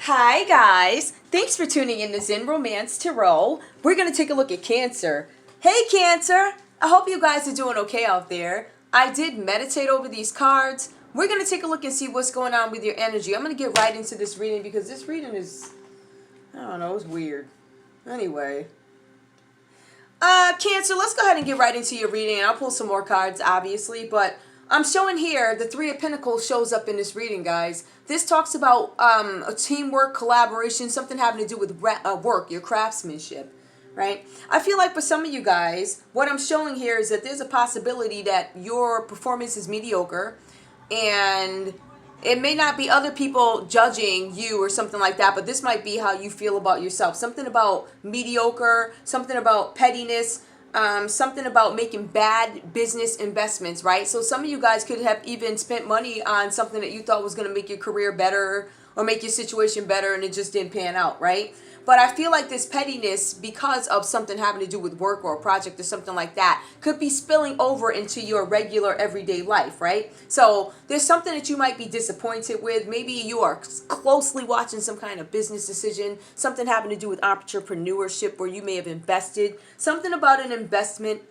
Hi guys, thanks for tuning in to Zen Romance Tarot. We're going to take a look at Cancer. Hey Cancer, I hope you guys are doing okay out there. I did meditate over these cards. We're going to take a look and see what's going on with your energy. I'm going to get right into this reading because this reading is, I don't know, it's weird. Anyway. Cancer, let's go ahead and get right into your reading. And I'll pull some more cards, obviously, but I'm showing here the Three of Pentacles shows up in this reading, guys. This talks about a teamwork, collaboration, something having to do with work, your craftsmanship, right? I feel like for some of you guys, what I'm showing here is that there's a possibility that your performance is mediocre and it may not be other people judging you or something like that, but this might be how you feel about yourself. Something about mediocre, something about pettiness, something about making bad business investments, right? So some of you guys could have even spent money on something that you thought was going to make your career better or make your situation better and it just didn't pan out, right? But I feel like this pettiness, because of something having to do with work or a project or something like that, could be spilling over into your regular everyday life, right? So there's something that you might be disappointed with. Maybe you are closely watching some kind of business decision, something having to do with entrepreneurship where you may have invested, something about an investment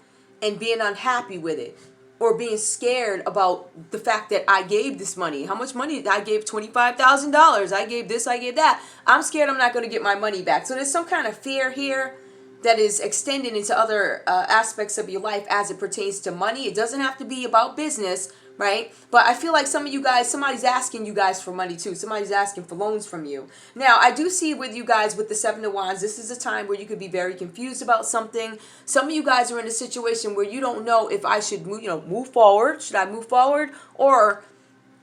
and being unhappy with it. Or being scared about the fact that I gave this money. How much money? I gave $25,000. I gave this, I gave that. I'm scared I'm not going to get my money back. So there's some kind of fear here that is extending into other aspects of your life as it pertains to money. It doesn't have to be about business, right? But I feel like some of you guys, somebody's asking you guys for money too. Somebody's asking for loans from you. Now, I do see with you guys with the Seven of Wands, this is a time where you could be very confused about something. Some of you guys are in a situation where you don't know if I should move forward. Should I move forward? Or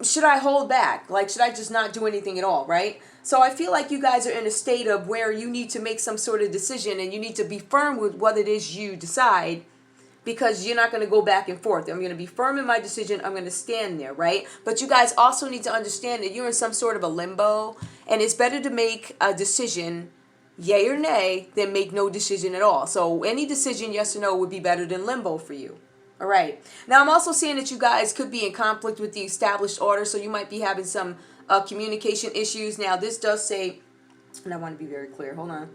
should I hold back? Like, should I just not do anything at all, right? So I feel like you guys are in a state of where you need to make some sort of decision and you need to be firm with what it is you decide, because you're not going to go back and forth. I'm going to be firm in my decision. I'm going to stand there, right? But you guys also need to understand that you're in some sort of a limbo, and it's better to make a decision, yay or nay, than make no decision at all. So any decision, yes or no, would be better than limbo for you. All right. Now, I'm also seeing that you guys could be in conflict with the established order, so you might be having some communication issues. Now, this does say, and I want to be very clear. Hold on.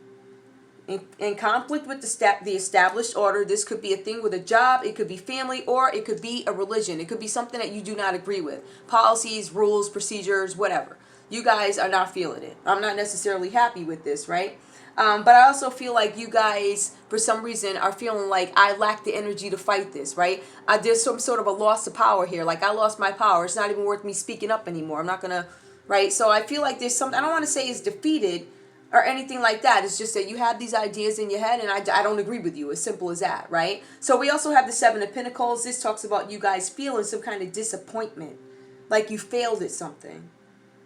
In conflict with the established order, this could be a thing with a job, it could be family, or it could be a religion. It could be something that you do not agree with. Policies, rules, procedures, whatever. You guys are not feeling it. I'm not necessarily happy with this, right? But I also feel like you guys, for some reason, are feeling like I lack the energy to fight this, right? There's some sort of a loss of power here. Like, I lost my power. It's not even worth me speaking up anymore. I'm not going to, right? So I feel like there's something, I don't want to say it's defeated or anything like that. It's just that you have these ideas in your head and I don't agree with you. As simple as that, right? So we also have the Seven of Pentacles. This talks about you guys feeling some kind of disappointment. Like you failed at something.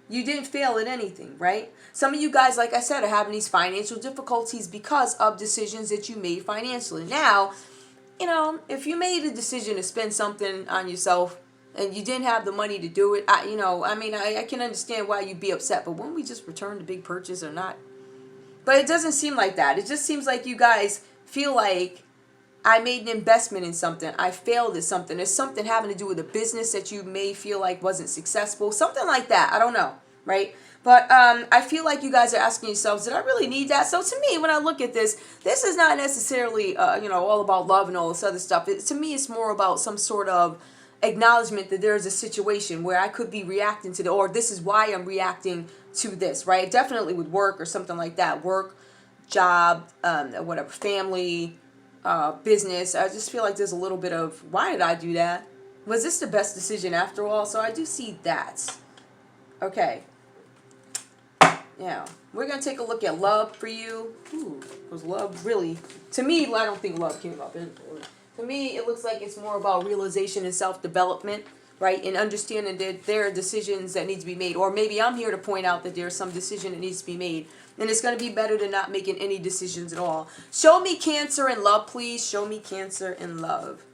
You didn't fail at anything, right? Some of you guys, like I said, are having these financial difficulties because of decisions that you made financially. Now, if you made a decision to spend something on yourself and you didn't have the money to do it, I can understand why you'd be upset. But won't we just return the big purchase or not? But it doesn't seem like that. It just seems like you guys feel like I made an investment in something. I failed at something. There's something having to do with a business that you may feel like wasn't successful. Something like that. I don't know, right? But I feel like you guys are asking yourselves, did I really need that? So to me, when I look at this is not necessarily, all about love and all this other stuff. To me, it's more about some sort of acknowledgement that there's a situation where I could be reacting to or this is why I'm reacting to this, right? Definitely with work or something like that. Work, job, whatever, family, business. I just feel like there's a little bit of, why did I do that? Was this the best decision after all? So I do see that. Okay. Yeah. We're going to take a look at love for you. Ooh, was love really, to me, I don't think love came up. To me, it looks like it's more about realization and self-development, right? And understanding that there are decisions that need to be made. Or maybe I'm here to point out that there's some decision that needs to be made. And it's going to be better than not making any decisions at all. Show me Cancer in love, please. Show me Cancer in love.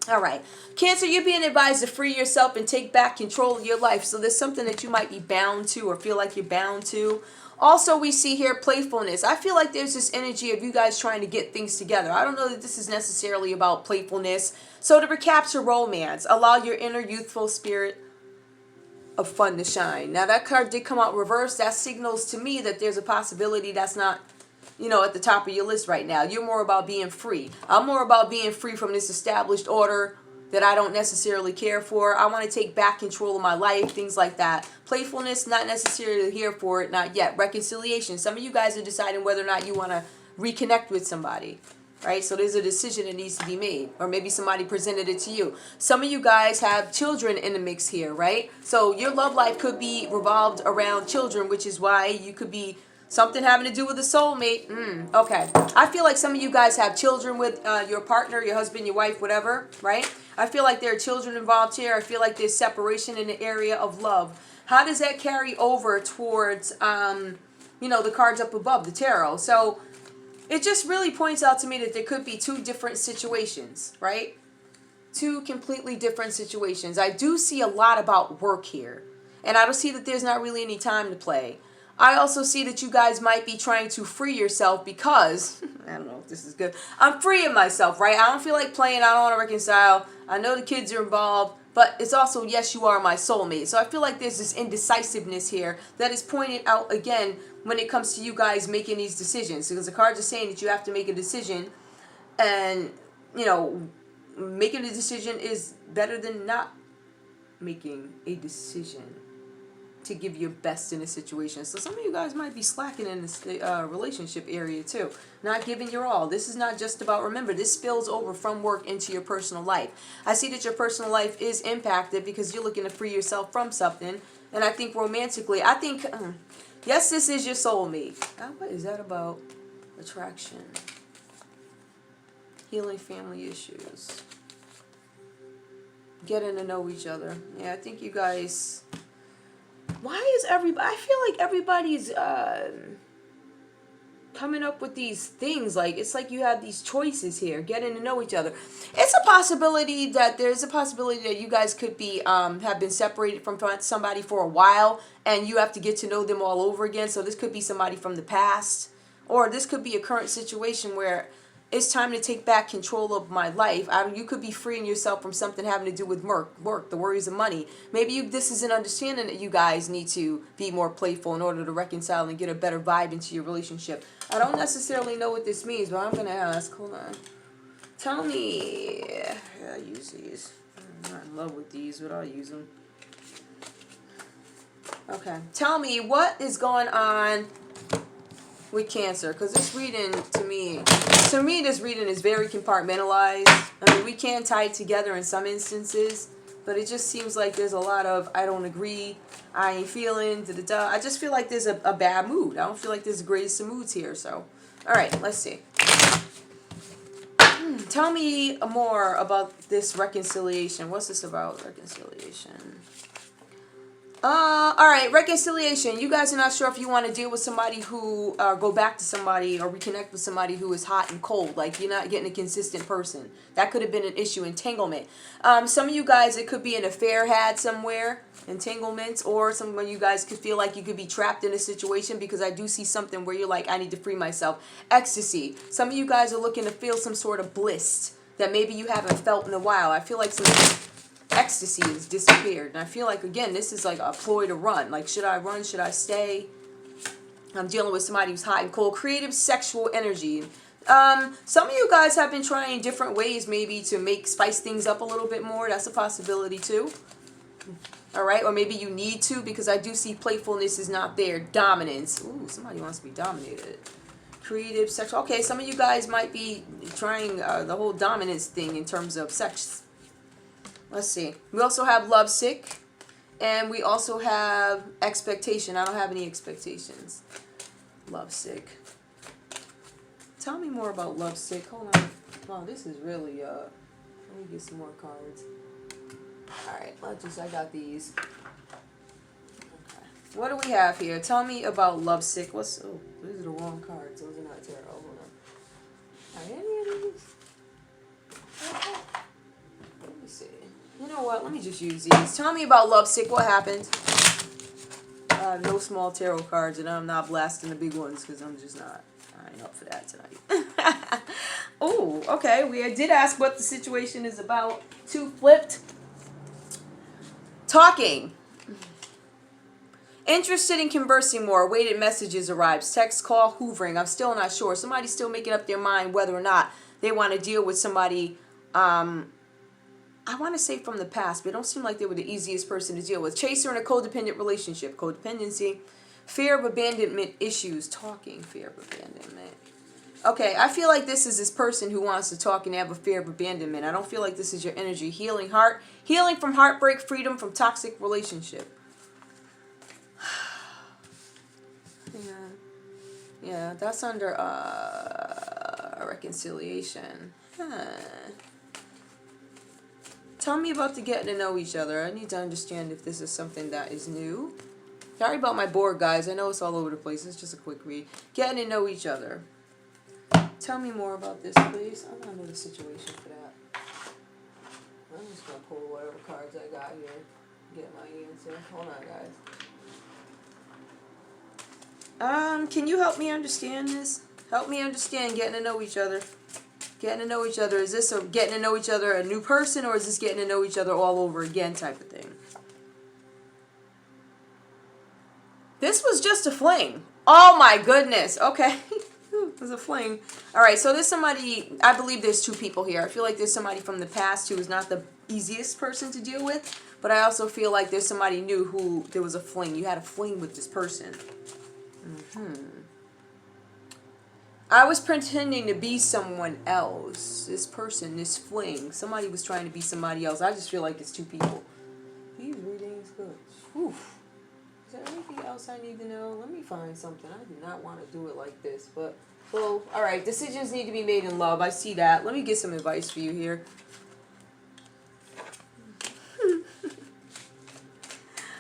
All right. Cancer, you're being advised to free yourself and take back control of your life. So there's something that you might be bound to or feel like you're bound to. Also, we see here playfulness. I feel like there's this energy of you guys trying to get things together. I don't know that this is necessarily about playfulness. So to recapture romance, allow your inner youthful spirit of fun to shine. Now that card did come out reversed. That signals to me that there's a possibility that's not, at the top of your list right now. You're more about being free. I'm more about being free from this established order that I don't necessarily care for. I want to take back control of my life, things like that. Playfulness, not necessarily here for it, not yet. Reconciliation. Some of you guys are deciding whether or not you want to reconnect with somebody, right? So there's a decision that needs to be made, or maybe somebody presented it to you. Some of you guys have children in the mix here, right? So your love life could be revolved around children, which is why you could be something having to do with a soulmate. Okay. I feel like some of you guys have children with your partner, your husband, your wife, whatever, right? I feel like there are children involved here. I feel like there's separation in the area of love. How does that carry over towards, the cards up above, the tarot? So it just really points out to me that there could be two different situations, right? Two completely different situations. I do see a lot about work here. And I don't see that there's not really any time to play. I also see that you guys might be trying to free yourself because, I don't know if this is good, I'm freeing myself, right? I don't feel like playing. I don't want to reconcile. I know the kids are involved, but it's also, yes, you are my soulmate. So I feel like there's this indecisiveness here that is pointed out again when it comes to you guys making these decisions. Because the cards are saying that you have to make a decision, and, making a decision is better than not making a decision to give your best in a situation. So some of you guys might be slacking in this relationship area too. Not giving your all. This is not just about, remember, this spills over from work into your personal life. I see that your personal life is impacted because you're looking to free yourself from something. And I think romantically, yes, this is your soulmate. What is that about? Attraction. Healing family issues. Getting to know each other. Yeah, I think you guys... Why is everybody... I feel like everybody's coming up with these things. Like, it's like you have these choices here. Getting to know each other. There's a possibility that you guys could be have been separated from somebody for a while, and you have to get to know them all over again. So this could be somebody from the past. Or this could be a current situation where it's time to take back control of my life. You could be freeing yourself from something having to do with work, the worries of money. Maybe this is an understanding that you guys need to be more playful in order to reconcile and get a better vibe into your relationship. I don't necessarily know what this means, but I'm going to ask. Hold on. Tell me. Yeah, I use these. I'm not in love with these, but I'll use them. Okay. Tell me what is going on with Cancer, because this reading to me this reading is very compartmentalized. I mean, we can tie it together in some instances, but it just seems like there's a lot of I don't agree, I ain't feeling, da-da-da. I just feel like there's a bad mood. I don't feel like there's the greatest of moods here. So, all right, let's see. Tell me more about this reconciliation. What's this about, reconciliation? All right, reconciliation. You guys are not sure if you want to deal with somebody who, go back to somebody or reconnect with somebody who is hot and cold. Like, you're not getting a consistent person. That could have been an issue. Entanglement. Some of you guys, it could be an affair had somewhere. Entanglements. Or some of you guys could feel like you could be trapped in a situation, because I do see something where you're like, I need to free myself. Ecstasy. Some of you guys are looking to feel some sort of bliss that maybe you haven't felt in a while. I feel like some ecstasy has disappeared. And I feel like, again, this is like a ploy to run. Like, should I run? Should I stay? I'm dealing with somebody who's hot and cold. Creative sexual energy. Some of you guys have been trying different ways maybe to spice things up a little bit more. That's a possibility too. All right. Or maybe you need to, because I do see playfulness is not there. Dominance. Ooh, somebody wants to be dominated. Creative sexual. Okay, some of you guys might be trying the whole dominance thing in terms of sex. Let's see. We also have lovesick, and we also have expectation. I don't have any expectations. Lovesick. Tell me more about lovesick. Hold on. Wow, this is really, let me get some more cards. Alright, I got these. Okay. What do we have here? Tell me about lovesick. Oh, these are the wrong cards. Those are not tarot. Hold on. Are any of these? Let me see. You know what? Let me just use these. Tell me about lovesick. What happened? No small tarot cards, and I'm not blasting the big ones because I'm just not. I ain't up for that tonight. Oh, okay. We did ask what the situation is about. Two flipped. Talking. Interested in conversing more. Awaited messages arrives. Text, call, hoovering. I'm still not sure. Somebody's still making up their mind whether or not they want to deal with somebody, I want to say from the past, but it don't seem like they were the easiest person to deal with. Chaser in a codependent relationship. Codependency. Fear of abandonment issues. Talking. Fear of abandonment. Okay, I feel like this is this person who wants to talk and have a fear of abandonment. I don't feel like this is your energy. Healing heart. Healing from heartbreak. Freedom from toxic relationship. Yeah, that's under reconciliation. Tell me about the getting to know each other. I need to understand if this is something that is new. Sorry about my board, guys. I know it's all over the place. It's just a quick read. Getting to know each other. Tell me more about this, please. I want to know the situation for that. I'm just going to pull whatever cards I got here. Get my answer. Hold on, guys. Can you help me understand this? Help me understand getting to know each other. Getting to know each other. Is this a getting to know each other a new person, or is this getting to know each other all over again type of thing? This was just a fling. Oh my goodness. Okay. It was a fling. Alright, so there's somebody, I believe there's two people here. I feel like there's somebody from the past who is not the easiest person to deal with, but I also feel like there's somebody new who there was a fling. You had a fling with this person. I was pretending to be someone else. This person, this fling. Somebody was trying to be somebody else. I just feel like it's two people. These readings, good. Whew. Is there anything else I need to know? Let me find something. I do not want to do it like this, but, well, alright. Decisions need to be made in love. I see that. Let me get some advice for you here.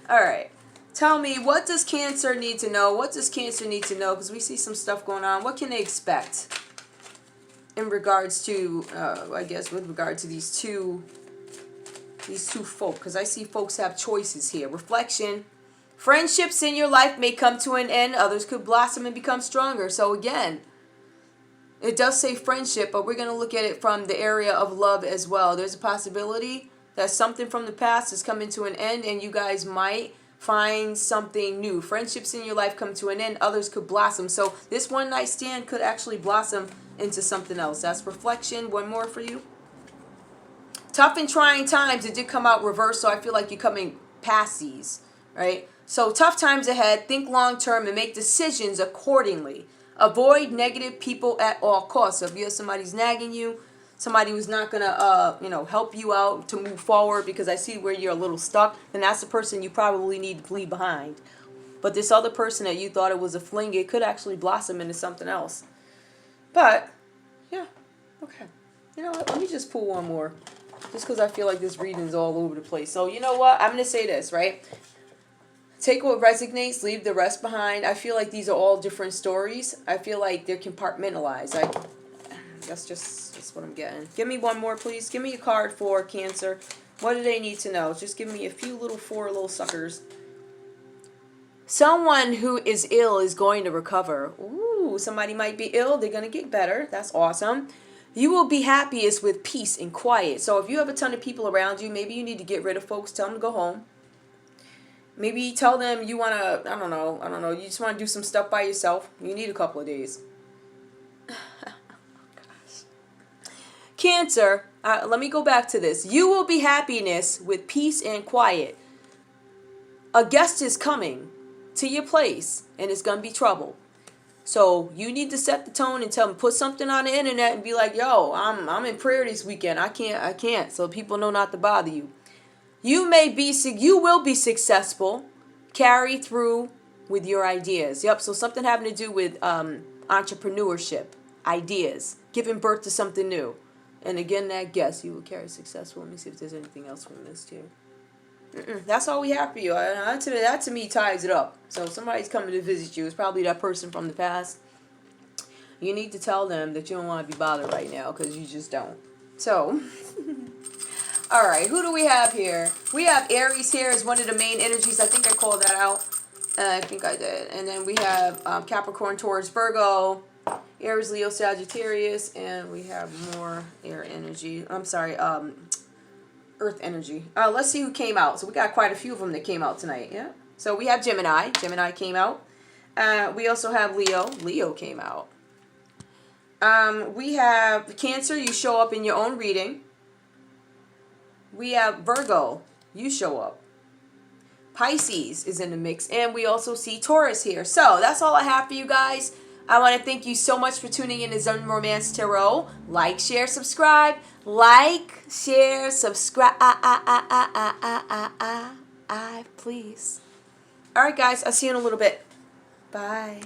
Alright. Tell me, what does Cancer need to know? What does Cancer need to know? Because we see some stuff going on. What can they expect in regards to, I guess, with regard to these two folk? Because I see folks have choices here. Reflection. Friendships in your life may come to an end. Others could blossom and become stronger. So again, it does say friendship, but we're going to look at it from the area of love as well. There's a possibility that something from the past is coming to an end, and you guys might find something new. Friendships in your life come to an end. Others could blossom. So this one night stand could actually blossom into something else. That's reflection. One more for you. Tough and trying times. It did come out reverse, so I feel like you're coming past these, right? So tough times ahead. Think long term and make decisions accordingly. Avoid negative people at all costs. So if you have somebody's nagging you, somebody who's not going to, help you out to move forward because I see where you're a little stuck, then that's the person you probably need to leave behind. But this other person that you thought it was a fling, it could actually blossom into something else. But, yeah, okay. You know what? Let me just pull one more. Just because I feel like this reading's all over the place. So, you know what? I'm going to say this, right? Take what resonates, leave the rest behind. I feel like these are all different stories. I feel like they're compartmentalized. That's what I'm getting. Give me one more, please. Give me a card for Cancer. What do they need to know? Just give me a few four little suckers. Someone who is ill is going to recover. Ooh, somebody might be ill. They're going to get better. That's awesome. You will be happiest with peace and quiet. So if you have a ton of people around you, maybe you need to get rid of folks. Tell them to go home. Maybe tell them you want to, I don't know. You just want to do some stuff by yourself. You need a couple of days. Cancer, let me go back to this. You will be happiness with peace and quiet. A guest is coming to your place, and it's going to be trouble. So you need to set the tone and tell them, put something on the internet and be like, yo, I'm in prayer this weekend. I can't. So people know not to bother you. You will be successful. Carry through with your ideas. Yep, so something having to do with entrepreneurship, ideas, giving birth to something new. And again, that guess you will carry successful. Let me see if there's anything else from this too. That's all we have for you. That to me ties it up. So if somebody's coming to visit you, it's probably that person from the past. You need to tell them that you don't want to be bothered right now because you just don't. So, all right, who do we have here? We have Aries here as one of the main energies. I think I called that out. I think I did. And then we have Capricorn, Taurus, Virgo, Aries, Leo, Sagittarius, and we have more air energy. I'm sorry, earth energy. Let's see who came out. So we got quite a few of them that came out tonight. Yeah. So we have Gemini. Gemini came out. We also have Leo. Leo came out. We have Cancer. You show up in your own reading. We have Virgo. You show up. Pisces is in the mix. And we also see Taurus here. So that's all I have for you guys. I want to thank you so much for tuning in to Zen Romance Tarot. Like, share, subscribe. Like, share, subscribe. Please. All right, guys. I'll see you in a little bit. Bye.